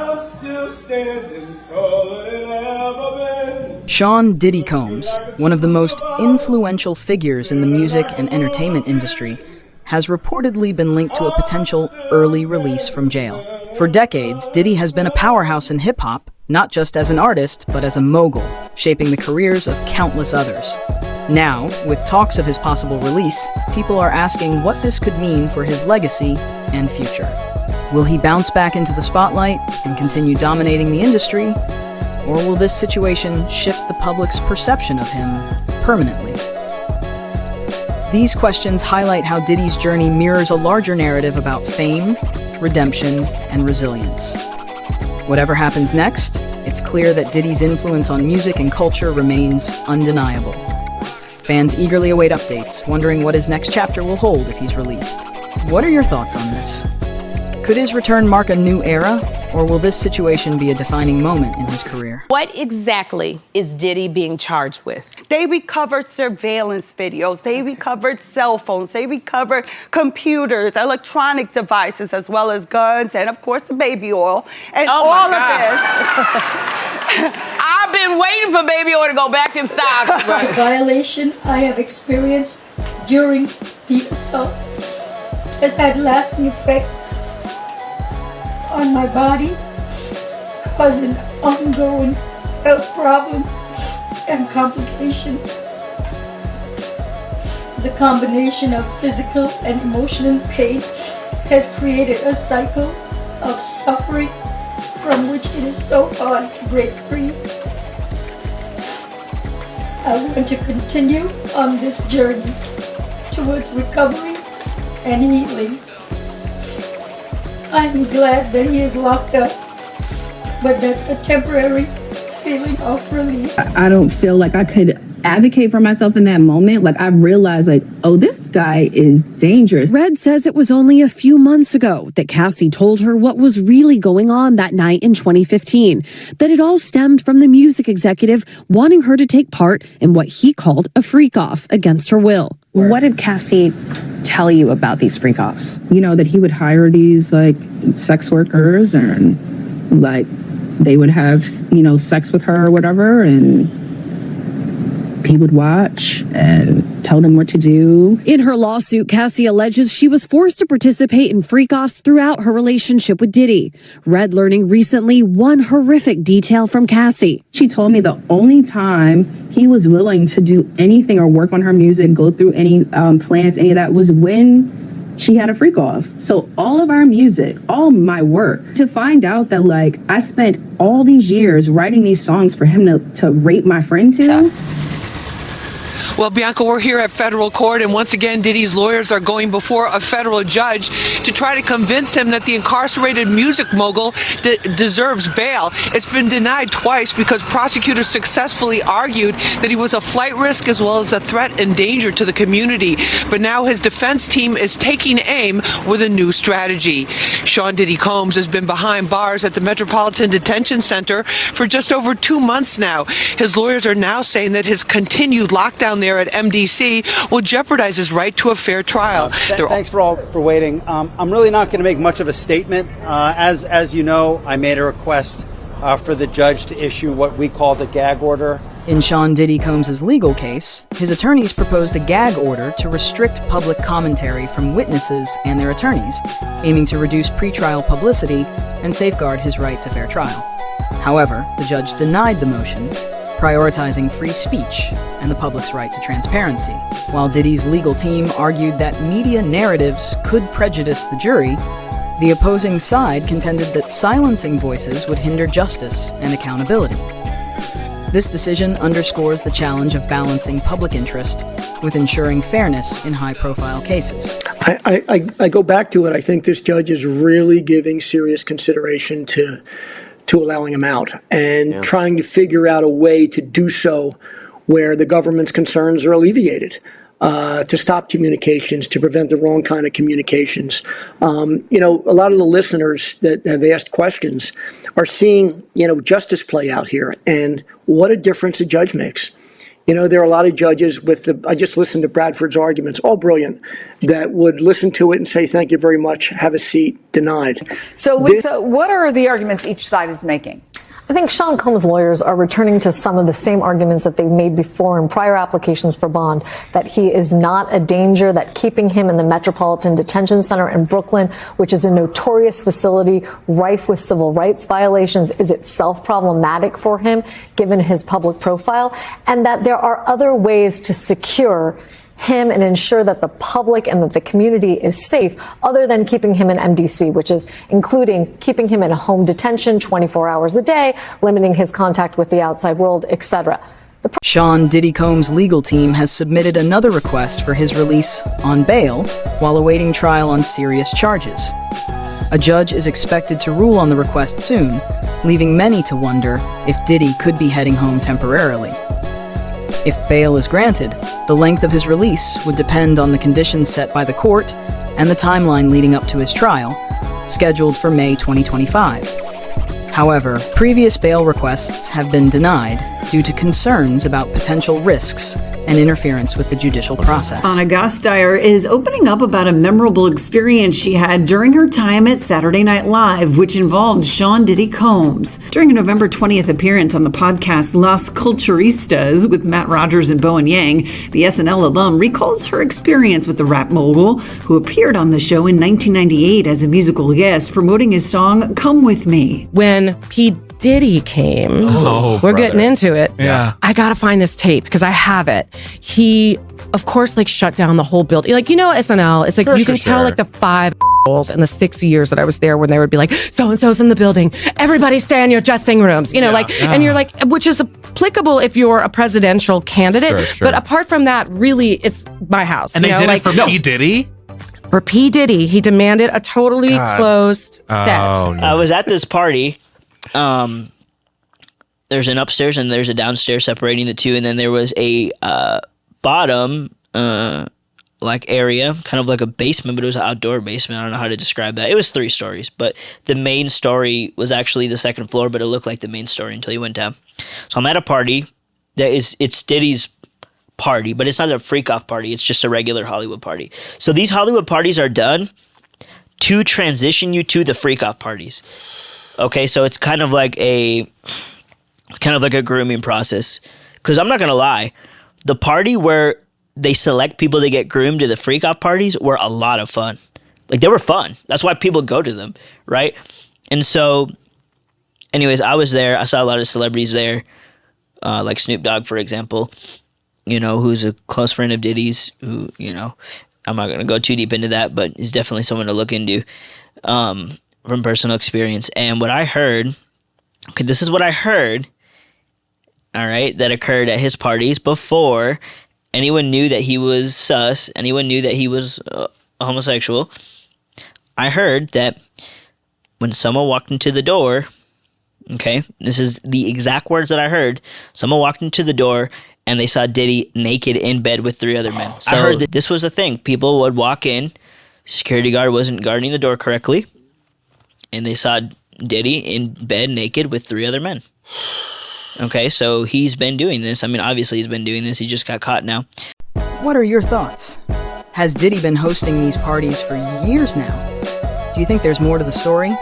I'm still standing taller than ever been. Sean Diddy Combs, one of the most influential figures in the music and entertainment industry, has reportedly been linked to a potential early release from jail. For decades, Diddy has been a powerhouse in hip-hop, not just as an artist, but as a mogul, shaping the careers of countless others. Now, with talks of his possible release, people are asking what this could mean for his legacy and future. Will he bounce back into the spotlight and continue dominating the industry? Or will this situation shift the public's perception of him permanently? These questions highlight how Diddy's journey mirrors a larger narrative about fame, redemption, and resilience. Whatever happens next, it's clear that Diddy's influence on music and culture remains undeniable. Fans eagerly await updates, wondering what his next chapter will hold if he's released. What are your thoughts on this? Could his return mark a new era, or will this situation be a defining moment in his career? What exactly is Diddy being charged with? They recovered surveillance videos, they recovered cell phones, they recovered computers, electronic devices, as well as guns, and of course the baby oil, and all of this. I've been waiting for baby oil to go back in stock. The violation I have experienced during the assault has had lasting effects on my body, causing ongoing health problems and complications. The combination of physical and emotional pain has created a cycle of suffering from which it is so hard to break free. I want to continue on this journey towards recovery and healing. I'm glad that he is locked up, but that's a temporary feeling of relief. I don't feel like I could advocate for myself in that moment. Like, I realized, like, oh, this guy is dangerous. Red says it was only a few months ago that Cassie told her what was really going on that night in 2015, that it all stemmed from the music executive wanting her to take part in what he called a freak-off against her will. What did Cassie tell you about these freak-offs? You know, that he would hire these, like, sex workers, and, like, they would have, you know, sex with her or whatever, and he would watch and tell them what to do. In her lawsuit, Cassie alleges she was forced to participate in freak-offs throughout her relationship with Diddy. Red learning recently one horrific detail from Cassie. She told me the only time he was willing to do anything or work on her music, go through any plans, any of that, was when she had a freak off. So all of our music, all my work, to find out that, like, I spent all these years writing these songs for him to rape my friend to. Well, Bianca, we're here at federal court, and once again, Diddy's lawyers are going before a federal judge to try to convince him that the incarcerated music mogul deserves bail. It's been denied twice because prosecutors successfully argued that he was a flight risk as well as a threat and danger to the community. But now his defense team is taking aim with a new strategy. Sean Diddy Combs has been behind bars at the Metropolitan Detention Center for just over 2 months now. His lawyers are now saying that his continued lockdown there at MDC will jeopardize his right to a fair trial. Thanks for waiting. I'm really not going to make much of a statement. As you know, I made a request for the judge to issue what we call the gag order. In Sean Diddy Combs' legal case, his attorneys proposed a gag order to restrict public commentary from witnesses and their attorneys, aiming to reduce pretrial publicity and safeguard his right to fair trial. However, the judge denied the motion, prioritizing free speech and the public's right to transparency. While Diddy's legal team argued that media narratives could prejudice the jury, the opposing side contended that silencing voices would hinder justice and accountability. This decision underscores the challenge of balancing public interest with ensuring fairness in high-profile cases. I go back to it. I think this judge is really giving serious consideration to allowing him out and trying to figure out a way to do so where the government's concerns are alleviated, to stop communications, to prevent the wrong kind of communications. You know, a lot of the listeners that have asked questions are seeing, you know, justice play out here, and what a difference a judge makes. You know, there are a lot of judges I just listened to Bradford's arguments, all brilliant, that would listen to it and say, thank you very much, have a seat, denied. So, Lisa, what are the arguments each side is making? I think Sean Combs' lawyers are returning to some of the same arguments that they've made before in prior applications for bond, that he is not a danger, that keeping him in the Metropolitan Detention Center in Brooklyn, which is a notorious facility rife with civil rights violations, is itself problematic for him, given his public profile, and that there are other ways to secure him and ensure that the public and that the community is safe other than keeping him in MDC, which is including keeping him in home detention 24 hours a day, limiting his contact with the outside world, etc. Sean Diddy Combs' legal team has submitted another request for his release on bail while awaiting trial on serious charges. A judge is expected to rule on the request soon, leaving many to wonder if Diddy could be heading home temporarily. If bail is granted, the length of his release would depend on the conditions set by the court and the timeline leading up to his trial, scheduled for May 2025. However, previous bail requests have been denied due to concerns about potential risks and interference with the judicial process. Anna Gasteyer is opening up about a memorable experience she had during her time at Saturday Night Live, which involved Sean Diddy Combs. During a November 20th appearance on the podcast Las Culturistas with Matt Rogers and Bowen Yang, the SNL alum recalls her experience with the rap mogul, who appeared on the show in 1998 as a musical guest promoting his song Come With Me. When P. Diddy came, we're getting into it. Yeah. I gotta find this tape because I have it. He, of course, like shut down the whole building. Like, you know, SNL, it's like you can tell like the 5 in the 6 years that I was there when they would be like, so-and-so's in the building. Everybody stay in your dressing rooms. You know, and you're like, which is applicable if you're a presidential candidate. Sure. But apart from that, really, it's my house. And they did it for P. Diddy? For P. Diddy, he demanded a totally closed set. Oh, no. I was at this party. There's an upstairs and there's a downstairs separating the two, and then there was a bottom like area, kind of like a basement, but it was an outdoor basement. I don't know how to describe that. It was 3 stories, but the main story was actually the 2nd floor, but it looked like the main story until you went down. So I'm at a party. It's Diddy's party, but it's not a freak-off party. It's just a regular Hollywood party. So these Hollywood parties are done to transition you to the freak-off parties. Okay, so it's kind of like a grooming process. Because I'm not going to lie, the party where they select people to get groomed to the freak-off parties were a lot of fun. Like, they were fun. That's why people go to them, right? And so, anyways, I was there. I saw a lot of celebrities there, like Snoop Dogg, for example, you know, who's a close friend of Diddy's, who, you know, I'm not going to go too deep into that, but he's definitely someone to look into. From personal experience. And what I heard, this is what I heard, all right, that occurred at his parties before anyone knew that he was sus, anyone knew that he was homosexual. I heard that when someone walked into the door, okay, this is the exact words that I heard, someone walked into the door and they saw Diddy naked in bed with 3 other men. So I heard that this was a thing. People would walk in, security guard wasn't guarding the door correctly, and they saw Diddy in bed naked with 3 other men. Okay, so he's been doing this. I mean, obviously he's been doing this. He just got caught now. What are your thoughts? Has Diddy been hosting these parties for years now? Do you think there's more to the story?